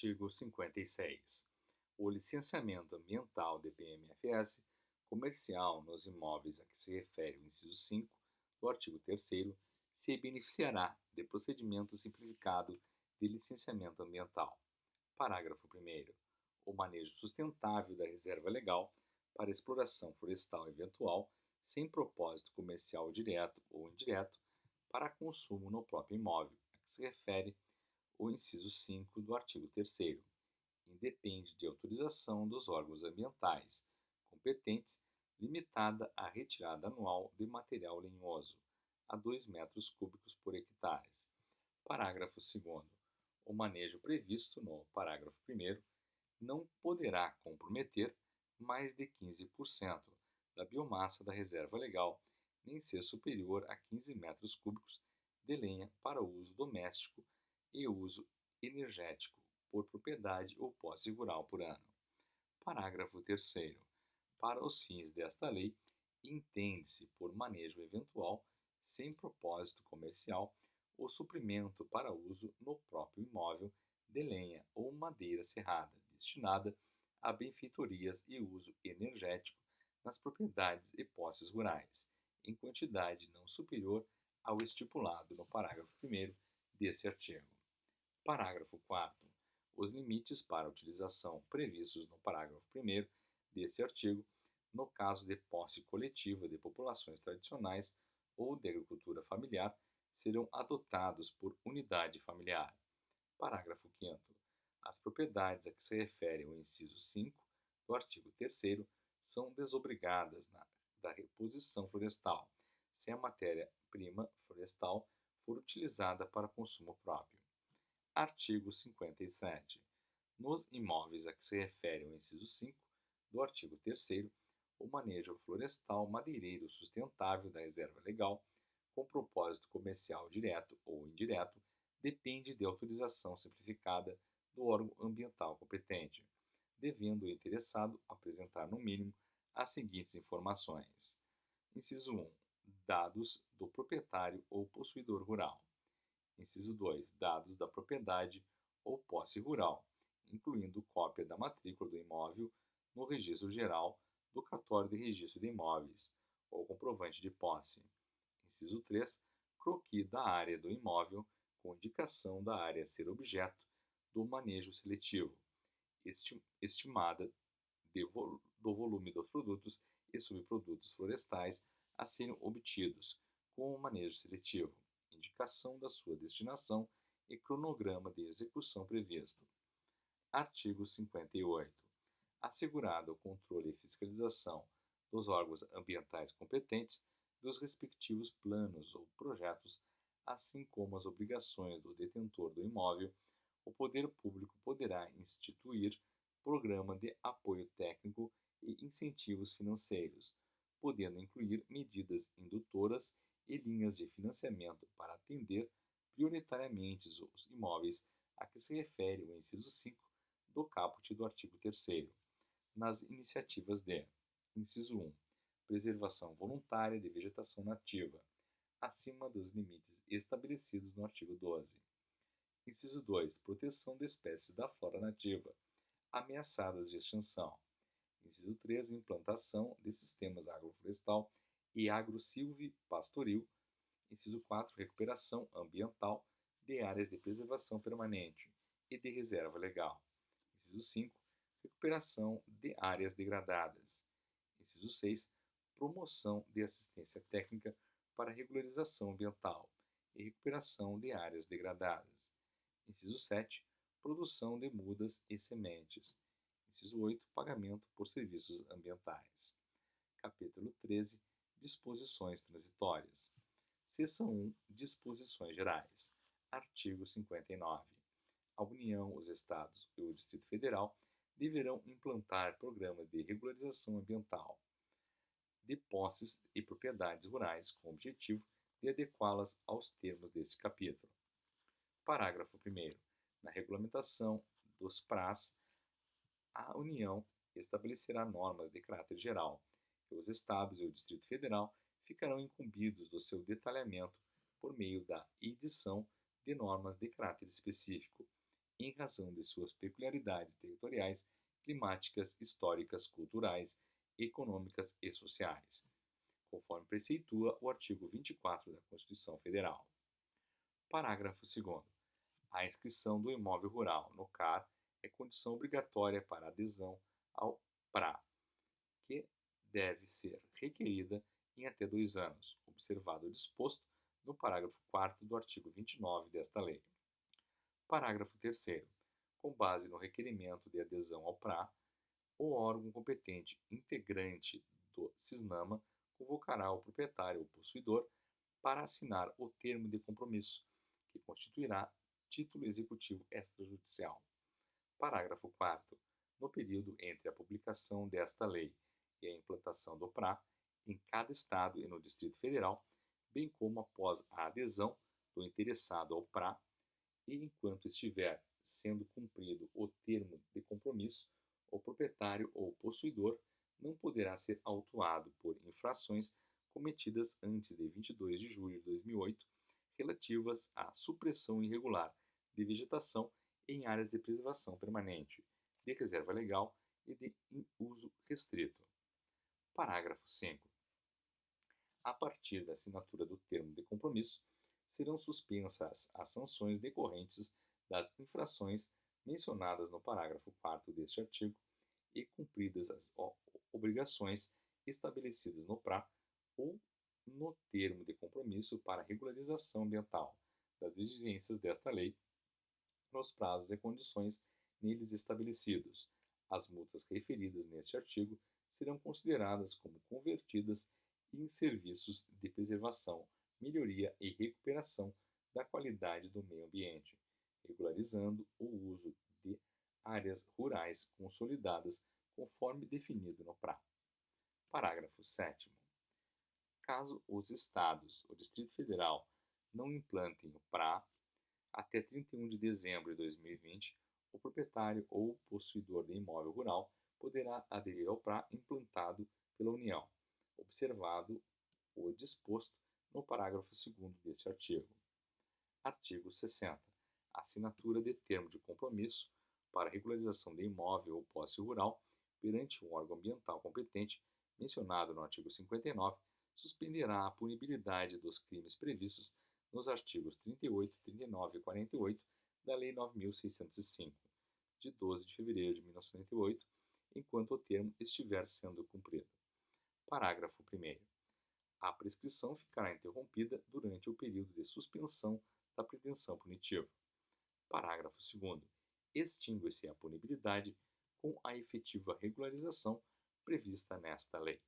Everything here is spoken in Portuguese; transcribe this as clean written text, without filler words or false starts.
Artigo 56. O licenciamento ambiental DPMFS comercial nos imóveis a que se refere o inciso 5 do artigo 3º se beneficiará de procedimento simplificado de licenciamento ambiental. Parágrafo 1º. O manejo sustentável da reserva legal para exploração florestal eventual sem propósito comercial direto ou indireto para consumo no próprio imóvel a que se refere o inciso 5 do artigo 3º, independe de autorização dos órgãos ambientais competentes, limitada à retirada anual de material lenhoso, a 2 metros cúbicos por hectare. Parágrafo 2º. O manejo previsto no parágrafo 1º não poderá comprometer mais de 15% da biomassa da reserva legal, nem ser superior a 15 metros cúbicos de lenha para uso doméstico e uso energético por propriedade ou posse rural por ano. Parágrafo 3º. Para os fins desta lei, entende-se por manejo eventual, sem propósito comercial, o suprimento para uso no próprio imóvel de lenha ou madeira serrada, destinada a benfeitorias e uso energético nas propriedades e posses rurais, em quantidade não superior ao estipulado no parágrafo 1º deste artigo. Parágrafo 4º. Os limites para a utilização previstos no parágrafo 1º deste artigo, no caso de posse coletiva de populações tradicionais ou de agricultura familiar, serão adotados por unidade familiar. Parágrafo 5º. As propriedades a que se refere o inciso 5 do artigo 3º são desobrigadas da reposição florestal, se a matéria-prima florestal for utilizada para consumo próprio. Artigo 57. Nos imóveis a que se refere o inciso 5 do artigo 3º, o manejo florestal madeireiro sustentável da reserva legal, com propósito comercial direto ou indireto, depende de autorização simplificada do órgão ambiental competente, devendo o interessado apresentar no mínimo as seguintes informações. Inciso 1. Dados do proprietário ou possuidor rural. Inciso 2. Dados da propriedade ou posse rural, incluindo cópia da matrícula do imóvel no Registro Geral do Cartório de Registro de Imóveis ou comprovante de posse. Inciso 3. Croquis da área do imóvel com indicação da área a ser objeto do manejo seletivo, estimada do volume dos produtos e subprodutos florestais a serem obtidos com o manejo seletivo, indicação da sua destinação e cronograma de execução previsto. Artigo 58. Assegurado o controle e fiscalização dos órgãos ambientais competentes dos respectivos planos ou projetos, assim como as obrigações do detentor do imóvel, o poder público poderá instituir programa de apoio técnico e incentivos financeiros, podendo incluir medidas indutoras e linhas de financiamento para atender prioritariamente os imóveis a que se refere o inciso 5 do caput do artigo 3º, nas iniciativas de: inciso 1. Preservação voluntária de vegetação nativa, acima dos limites estabelecidos no artigo 12. Inciso 2. Proteção de espécies da flora nativa, ameaçadas de extinção. Inciso 3. Implantação de sistemas agroflorestal e agro-silvipastoril. Inciso 4. Recuperação ambiental de áreas de preservação permanente e de reserva legal. Inciso 5. Recuperação de áreas degradadas. Inciso 6. Promoção de assistência técnica para regularização ambiental e recuperação de áreas degradadas. Inciso 7. Produção de mudas e sementes. Inciso 8. Pagamento por serviços ambientais. Capítulo 13. Disposições transitórias. Seção 1. Disposições gerais. Artigo 59. A União, os Estados e o Distrito Federal deverão implantar programas de regularização ambiental de posses e propriedades rurais com o objetivo de adequá-las aos termos deste capítulo. Parágrafo 1º. Na regulamentação dos PRAs, a União estabelecerá normas de caráter geral, e os Estados e o Distrito Federal ficarão incumbidos do seu detalhamento por meio da edição de normas de caráter específico, em razão de suas peculiaridades territoriais, climáticas, históricas, culturais, econômicas e sociais, conforme preceitua o artigo 24 da Constituição Federal. Parágrafo 2º. A inscrição do imóvel rural no CAR é condição obrigatória para adesão ao PRA, que deve ser requerida em até 2 anos, observado o disposto no parágrafo 4º do artigo 29 desta lei. Parágrafo 3º. Com base no requerimento de adesão ao PRA, o órgão competente integrante do CISNAMA convocará o proprietário ou possuidor para assinar o termo de compromisso, que constituirá título executivo extrajudicial. Parágrafo 4º. No período entre a publicação desta lei e a implantação do PRA, em cada estado e no Distrito Federal, bem como após a adesão do interessado ao PRA e enquanto estiver sendo cumprido o termo de compromisso, o proprietário ou possuidor não poderá ser autuado por infrações cometidas antes de 22 de julho de 2008, relativas à supressão irregular de vegetação em áreas de preservação permanente, de reserva legal e de uso restrito. Parágrafo 5º. A partir da assinatura do termo de compromisso, serão suspensas as sanções decorrentes das infrações mencionadas no parágrafo 4º deste artigo e cumpridas as obrigações estabelecidas no PRA ou no termo de compromisso para regularização ambiental das exigências desta lei, nos prazos e condições neles estabelecidos. As multas referidas neste artigo serão consideradas como convertidas em serviços de preservação, melhoria e recuperação da qualidade do meio ambiente, regularizando o uso de áreas rurais consolidadas conforme definido no PRA. Parágrafo 7º. Caso os Estados ou Distrito Federal não implantem o PRA, até 31 de dezembro de 2020, o proprietário ou possuidor de imóvel rural poderá aderir ao PRA implantado pela União, observado o disposto no parágrafo 2º deste artigo. Artigo 60. Assinatura de termo de compromisso para regularização de imóvel ou posse rural perante um órgão ambiental competente, mencionado no artigo 59, suspenderá a punibilidade dos crimes previstos nos artigos 38, 39 e 48 da Lei 9.605, de 12 de fevereiro de 1998, enquanto o termo estiver sendo cumprido. Parágrafo 1º. A prescrição ficará interrompida durante o período de suspensão da pretensão punitiva. Parágrafo 2º. Extingue-se a punibilidade com a efetiva regularização prevista nesta lei.